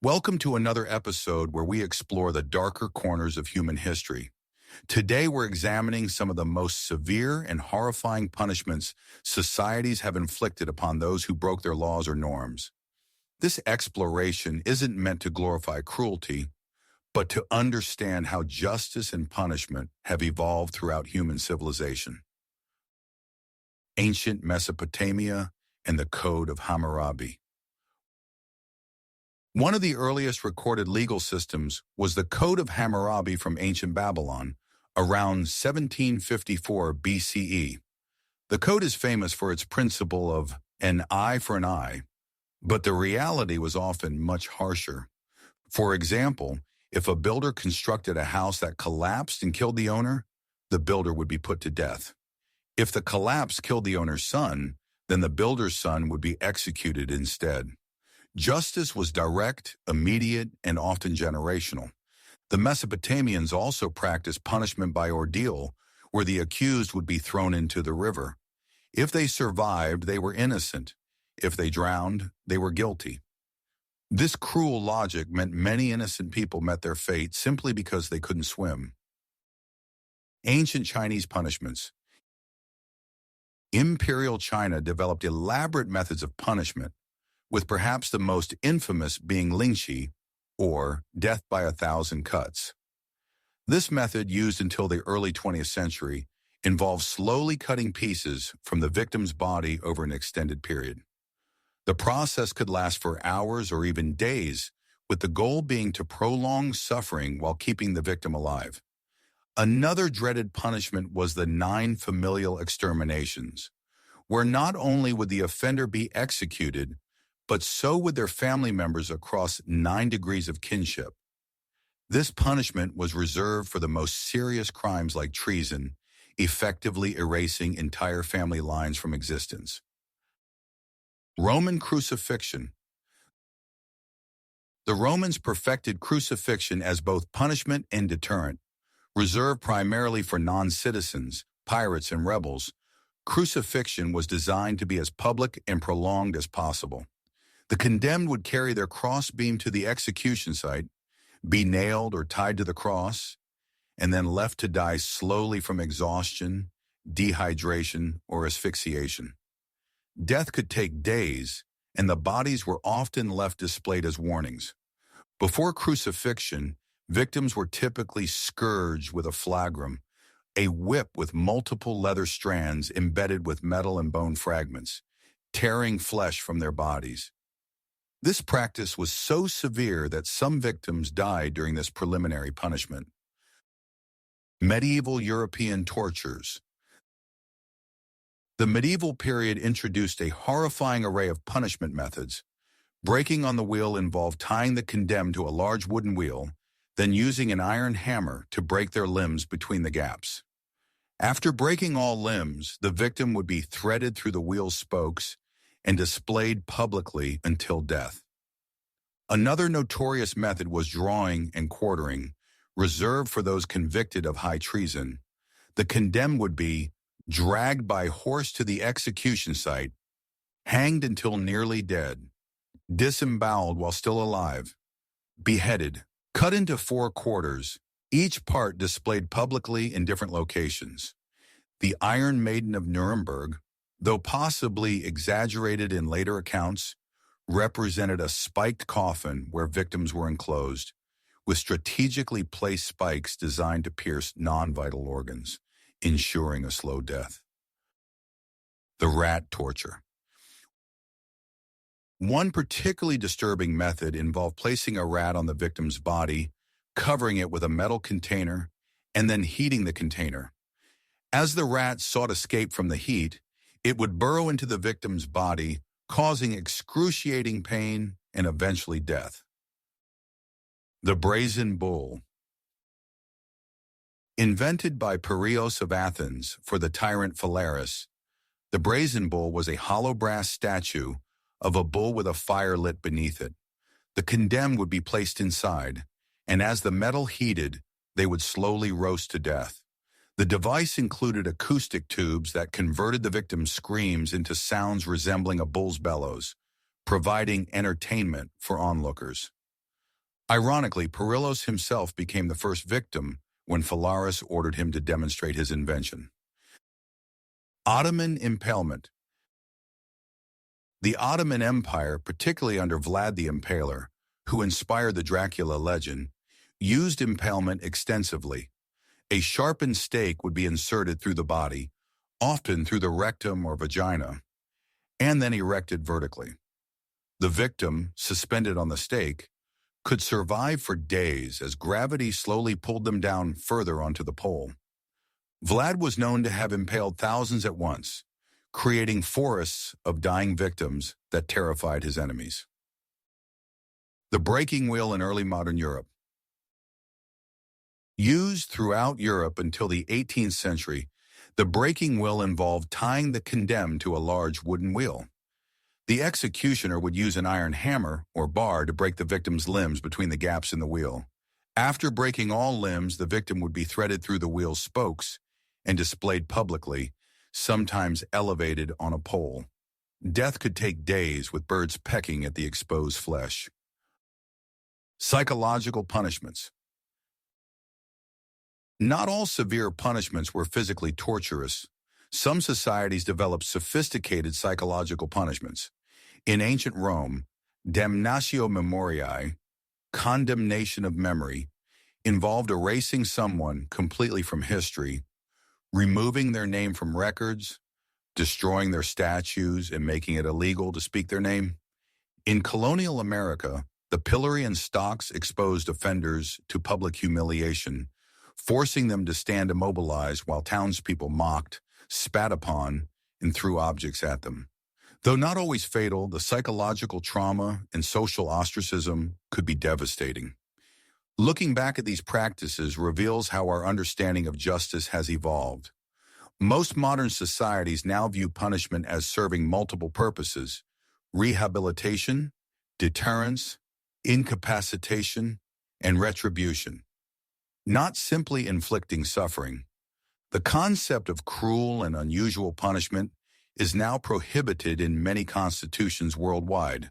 Welcome to another episode where we explore the darker corners of human history. Today we're examining some of the most severe and horrifying punishments societies have inflicted upon those who broke their laws or norms. This exploration isn't meant to glorify cruelty, but to understand how justice and punishment have evolved throughout human civilization. Ancient Mesopotamia and the Code of Hammurabi. One of the earliest recorded legal systems was the Code of Hammurabi from ancient Babylon, around 1754 BCE. The code is famous for its principle of an eye for an eye, but the reality was often much harsher. For example, if a builder constructed a house that collapsed and killed the owner, the builder would be put to death. If the collapse killed the owner's son, then the builder's son would be executed instead. Justice was direct, immediate, and often generational. The Mesopotamians also practiced punishment by ordeal, where the accused would be thrown into the river. If they survived, they were innocent. If they drowned, they were guilty. This cruel logic meant many innocent people met their fate simply because they couldn't swim. Ancient Chinese punishments. Imperial China developed elaborate methods of punishment, with perhaps the most infamous being lingxi, or death by 1,000 cuts. This method, used until the early 20th century, involved slowly cutting pieces from the victim's body over an extended period. The process could last for hours or even days, with the goal being to prolong suffering while keeping the victim alive. Another dreaded punishment was the 9 familial exterminations, where not only would the offender be executed, but so would their family members across 9 degrees of kinship. This punishment was reserved for the most serious crimes like treason, effectively erasing entire family lines from existence. Roman crucifixion. The Romans perfected crucifixion as both punishment and deterrent. Reserved primarily for non-citizens, pirates, and rebels, crucifixion was designed to be as public and prolonged as possible. The condemned would carry their crossbeam to the execution site, be nailed or tied to the cross, and then left to die slowly from exhaustion, dehydration, or asphyxiation. Death could take days, and the bodies were often left displayed as warnings. Before crucifixion, victims were typically scourged with a flagrum, a whip with multiple leather strands embedded with metal and bone fragments, tearing flesh from their bodies. This practice was so severe that some victims died during this preliminary punishment. Medieval European tortures. The medieval period introduced a horrifying array of punishment methods. Breaking on the wheel involved tying the condemned to a large wooden wheel, then using an iron hammer to break their limbs between the gaps. After breaking all limbs, the victim would be threaded through the wheel's spokes and displayed publicly until death. Another notorious method was drawing and quartering, reserved for those convicted of high treason. The condemned would be dragged by horse to the execution site, hanged until nearly dead, disemboweled while still alive, beheaded, cut into 4 quarters, each part displayed publicly in different locations. The Iron Maiden of Nuremberg, though possibly exaggerated in later accounts, represented a spiked coffin where victims were enclosed, with strategically placed spikes designed to pierce non-vital organs, ensuring a slow death. The rat torture. One particularly disturbing method involved placing a rat on the victim's body, covering it with a metal container, and then heating the container. As the rat sought escape from the heat, it would burrow into the victim's body, causing excruciating pain and eventually death. The brazen bull. Invented by Piraeus of Athens for the tyrant Phalaris, the brazen bull was a hollow brass statue of a bull with a fire lit beneath it. The condemned would be placed inside, and as the metal heated, they would slowly roast to death. The device included acoustic tubes that converted the victim's screams into sounds resembling a bull's bellows, providing entertainment for onlookers. Ironically, Perillos himself became the first victim when Phalaris ordered him to demonstrate his invention. Ottoman impailment. The Ottoman Empire, particularly under Vlad the Impaler, who inspired the Dracula legend, used impalement extensively. A sharpened stake would be inserted through the body, often through the rectum or vagina, and then erected vertically. The victim, suspended on the stake, could survive for days as gravity slowly pulled them down further onto the pole. Vlad was known to have impaled thousands at once, creating forests of dying victims that terrified his enemies. The breaking wheel in early modern Europe. Used throughout Europe until the 18th century, the breaking wheel involved tying the condemned to a large wooden wheel. The executioner would use an iron hammer or bar to break the victim's limbs between the gaps in the wheel. After breaking all limbs, the victim would be threaded through the wheel's spokes and displayed publicly, sometimes elevated on a pole. Death could take days with birds pecking at the exposed flesh. Psychological punishments. Not all severe punishments were physically torturous. Some societies developed sophisticated psychological punishments. In ancient Rome, damnatio memoriae, condemnation of memory, involved erasing someone completely from history, removing their name from records, destroying their statues, and making it illegal to speak their name. In colonial America, the pillory and stocks exposed offenders to public humiliation, forcing them to stand immobilized while townspeople mocked, spat upon, and threw objects at them. Though not always fatal, the psychological trauma and social ostracism could be devastating. Looking back at these practices reveals how our understanding of justice has evolved. Most modern societies now view punishment as serving multiple purposes: rehabilitation, deterrence, incapacitation, and retribution. Not simply inflicting suffering. The concept of cruel and unusual punishment is now prohibited in many constitutions worldwide,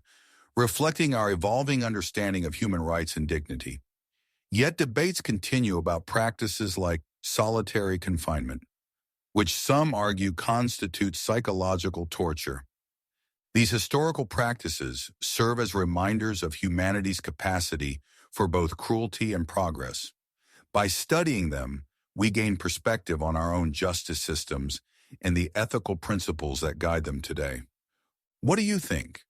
reflecting our evolving understanding of human rights and dignity. Yet debates continue about practices like solitary confinement, which some argue constitutes psychological torture. These historical practices serve as reminders of humanity's capacity for both cruelty and progress. By studying them, we gain perspective on our own justice systems and the ethical principles that guide them today. What do you think?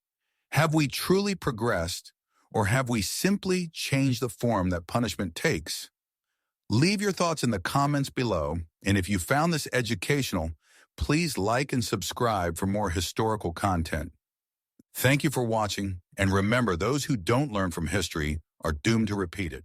Have we truly progressed, or have we simply changed the form that punishment takes? Leave your thoughts in the comments below, and if you found this educational, please like and subscribe for more historical content. Thank you for watching, and remember, those who don't learn from history are doomed to repeat it.